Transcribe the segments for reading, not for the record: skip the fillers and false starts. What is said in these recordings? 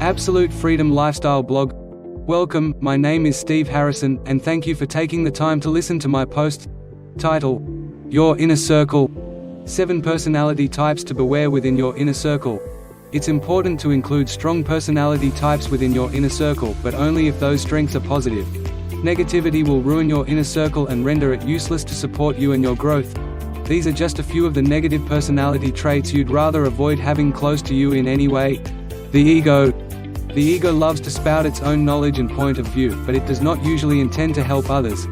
Absolute Freedom Lifestyle blog. Welcome, my name is Steve Harrison, and thank you for taking the time to listen to my post. Title: Your Inner Circle. 7 personality types to beware within your inner circle. It's important to include strong personality types within your inner circle, but only if those strengths are positive. Negativity will ruin your inner circle and render it useless to support you and your growth. These are just a few of the negative personality traits you'd rather avoid having close to you in any way. The ego. The ego loves to spout its own knowledge and point of view, but it does not usually intend to help others.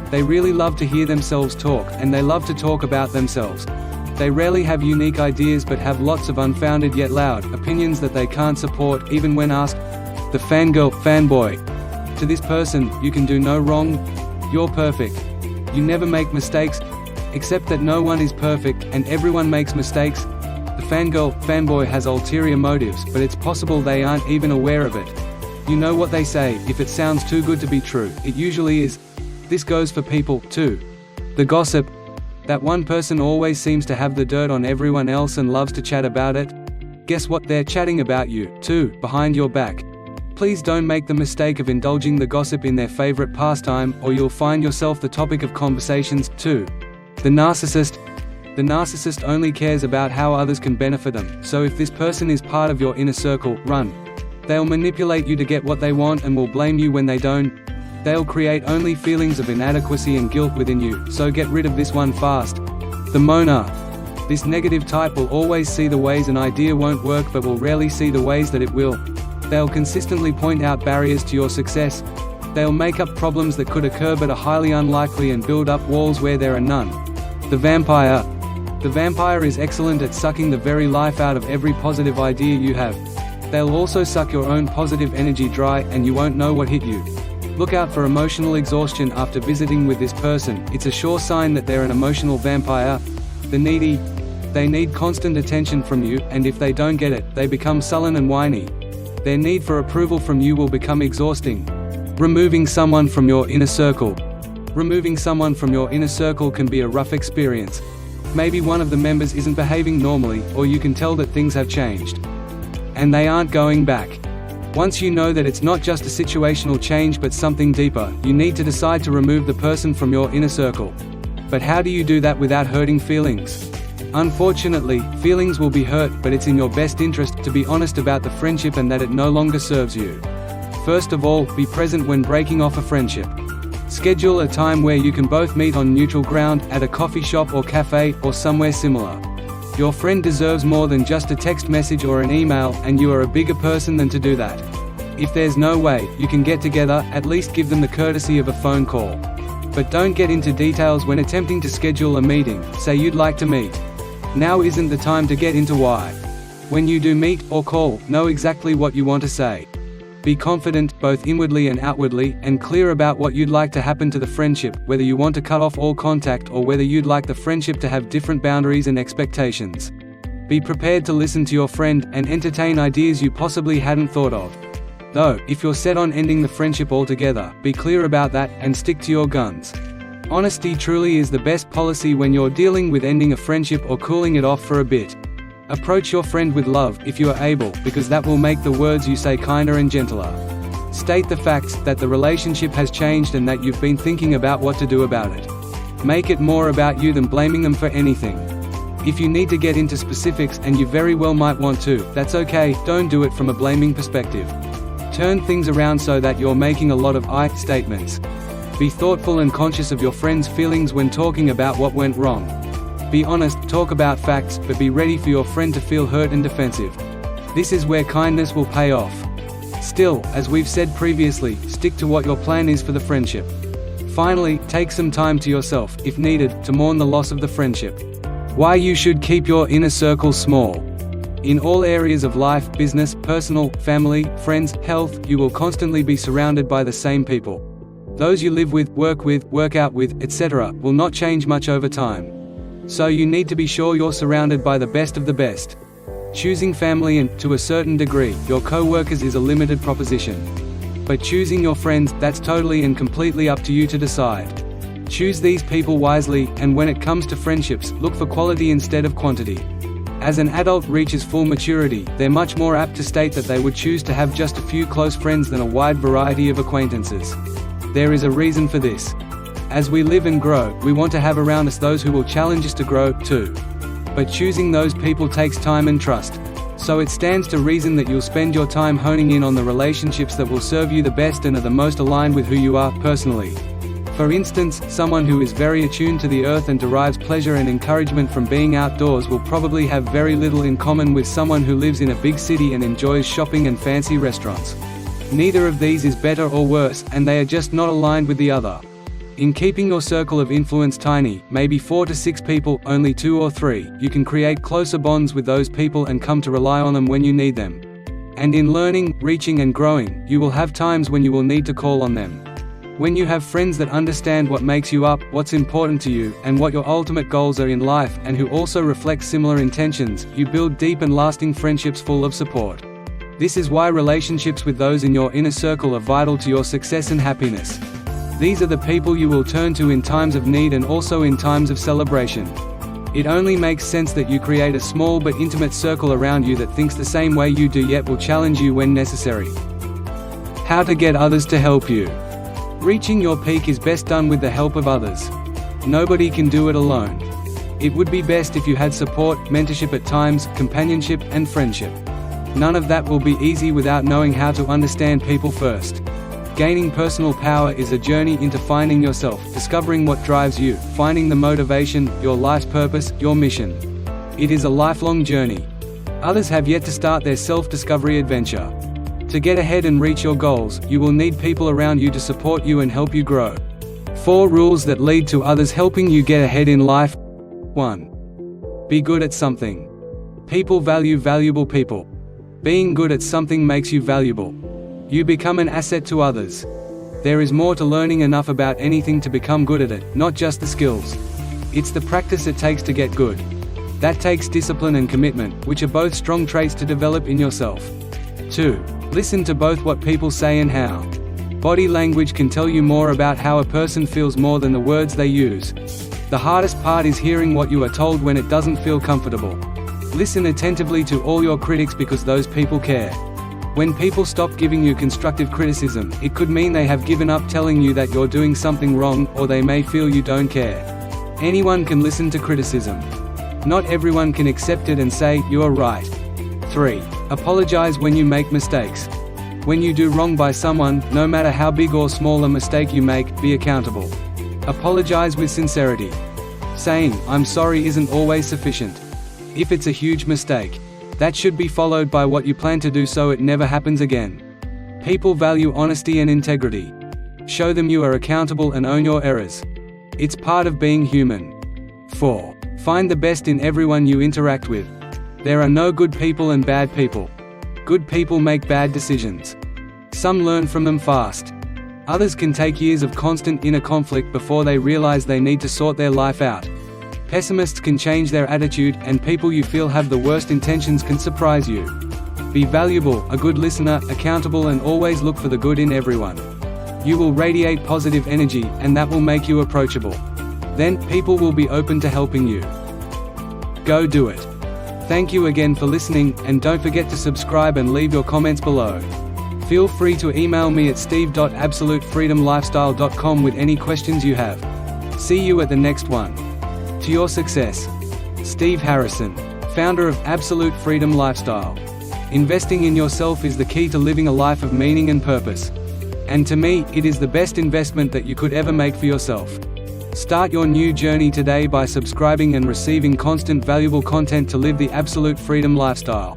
They really love to hear themselves talk, and they love to talk about themselves. They rarely have unique ideas but have lots of unfounded yet loud opinions that they can't support, even when asked. The fangirl, fanboy. To this person, you can do no wrong. You're perfect. You never make mistakes. Except that no one is perfect, and everyone makes mistakes. The fangirl, fanboy has ulterior motives, but it's possible they aren't even aware of it. You know what they say, if it sounds too good to be true, it usually is. This goes for people, too. The gossip. That one person always seems to have the dirt on everyone else and loves to chat about it. Guess what, they're chatting about you, too, behind your back. Please don't make the mistake of indulging the gossip in their favorite pastime, or you'll find yourself the topic of conversations, too. The narcissist. The narcissist only cares about how others can benefit them, so if this person is part of your inner circle, run. They'll manipulate you to get what they want and will blame you when they don't. They'll create only feelings of inadequacy and guilt within you, so get rid of this one fast. The moaner. This negative type will always see the ways an idea won't work but will rarely see the ways that it will. They'll consistently point out barriers to your success. They'll make up problems that could occur but are highly unlikely and build up walls where there are none. The vampire. The vampire is excellent at sucking the very life out of every positive idea you have. They'll also suck your own positive energy dry, and you won't know what hit you. Look out for emotional exhaustion after visiting with this person. It's a sure sign that they're an emotional vampire. The needy. They need constant attention from you, and if they don't get it, they become sullen and whiny. Their need for approval from you will become exhausting. Removing someone from your inner circle. Removing someone from your inner circle can be a rough experience. Maybe one of the members isn't behaving normally, or you can tell that things have changed. And they aren't going back. Once you know that it's not just a situational change but something deeper, you need to decide to remove the person from your inner circle. But how do you do that without hurting feelings? Unfortunately, feelings will be hurt, but it's in your best interest to be honest about the friendship and that it no longer serves you. First of all, be present when breaking off a friendship. Schedule a time where you can both meet on neutral ground, at a coffee shop or cafe, or somewhere similar. Your friend deserves more than just a text message or an email, and you are a bigger person than to do that. If there's no way you can get together, at least give them the courtesy of a phone call. But don't get into details when attempting to schedule a meeting. Say you'd like to meet. Now isn't the time to get into why. When you do meet or call, know exactly what you want to say. Be confident, both inwardly and outwardly, and clear about what you'd like to happen to the friendship, whether you want to cut off all contact or whether you'd like the friendship to have different boundaries and expectations. Be prepared to listen to your friend, and entertain ideas you possibly hadn't thought of. Though, if you're set on ending the friendship altogether, be clear about that, and stick to your guns. Honesty truly is the best policy when you're dealing with ending a friendship or cooling it off for a bit. Approach your friend with love, if you are able, because that will make the words you say kinder and gentler. State the facts, that the relationship has changed and that you've been thinking about what to do about it. Make it more about you than blaming them for anything. If you need to get into specifics, and you very well might want to, that's okay, don't do it from a blaming perspective. Turn things around so that you're making a lot of I statements. Be thoughtful and conscious of your friend's feelings when talking about what went wrong. Be honest, talk about facts, but be ready for your friend to feel hurt and defensive. This is where kindness will pay off. Still, as we've said previously, stick to what your plan is for the friendship. Finally, take some time to yourself, if needed, to mourn the loss of the friendship. Why you should keep your inner circle small. In all areas of life, business, personal, family, friends, health, you will constantly be surrounded by the same people. Those you live with, work out with, etc., will not change much over time. So you need to be sure you're surrounded by the best of the best. Choosing family and, to a certain degree, your co-workers is a limited proposition. But choosing your friends, that's totally and completely up to you to decide. Choose these people wisely, and when it comes to friendships, look for quality instead of quantity. As an adult reaches full maturity, they're much more apt to state that they would choose to have just a few close friends than a wide variety of acquaintances. There is a reason for this. As we live and grow, we want to have around us those who will challenge us to grow, too. But choosing those people takes time and trust. So it stands to reason that you'll spend your time honing in on the relationships that will serve you the best and are the most aligned with who you are, personally. For instance, someone who is very attuned to the earth and derives pleasure and encouragement from being outdoors will probably have very little in common with someone who lives in a big city and enjoys shopping and fancy restaurants. Neither of these is better or worse, and they are just not aligned with the other. In keeping your circle of influence tiny, maybe 4 to 6 people, only 2 or 3, you can create closer bonds with those people and come to rely on them when you need them. And in learning, reaching and growing, you will have times when you will need to call on them. When you have friends that understand what makes you up, what's important to you, and what your ultimate goals are in life, and who also reflect similar intentions, you build deep and lasting friendships full of support. This is why relationships with those in your inner circle are vital to your success and happiness. These are the people you will turn to in times of need and also in times of celebration. It only makes sense that you create a small but intimate circle around you that thinks the same way you do yet will challenge you when necessary. How to get others to help you. Reaching your peak is best done with the help of others. Nobody can do it alone. It would be best if you had support, mentorship at times, companionship, and friendship. None of that will be easy without knowing how to understand people first. Gaining personal power is a journey into finding yourself, discovering what drives you, finding the motivation, your life's purpose, your mission. It is a lifelong journey. Others have yet to start their self-discovery adventure. To get ahead and reach your goals, you will need people around you to support you and help you grow. 4 rules that lead to others helping you get ahead in life. 1. Be good at something. People value valuable people. Being good at something makes you valuable. You become an asset to others. There is more to learning enough about anything to become good at it, not just the skills. It's the practice it takes to get good. That takes discipline and commitment, which are both strong traits to develop in yourself. 2. Listen to both what people say and how. Body language can tell you more about how a person feels more than the words they use. The hardest part is hearing what you are told when it doesn't feel comfortable. Listen attentively to all your critics because those people care. When people stop giving you constructive criticism, it could mean they have given up telling you that you're doing something wrong, or they may feel you don't care. Anyone can listen to criticism. Not everyone can accept it and say, "You're right." 3. Apologize when you make mistakes. When you do wrong by someone, no matter how big or small a mistake you make, be accountable. Apologize with sincerity. Saying, "I'm sorry" isn't always sufficient. If it's a huge mistake, that should be followed by what you plan to do so it never happens again. People value honesty and integrity. Show them you are accountable and own your errors. It's part of being human. 4. Find the best in everyone you interact with. There are no good people and bad people. Good people make bad decisions. Some learn from them fast. Others can take years of constant inner conflict before they realize they need to sort their life out. Pessimists can change their attitude, and people you feel have the worst intentions can surprise you. Be valuable, a good listener, accountable, and always look for the good in everyone. You will radiate positive energy, and that will make you approachable. Then, people will be open to helping you. Go do it. Thank you again for listening, and don't forget to subscribe and leave your comments below. Feel free to email me at steve.absolutefreedomlifestyle.com with any questions you have. See you at the next one. To your success. Steve Harrison, founder of Absolute Freedom Lifestyle. Investing in yourself is the key to living a life of meaning and purpose. And to me, it is the best investment that you could ever make for yourself. Start your new journey today by subscribing and receiving constant valuable content to live the absolute freedom lifestyle.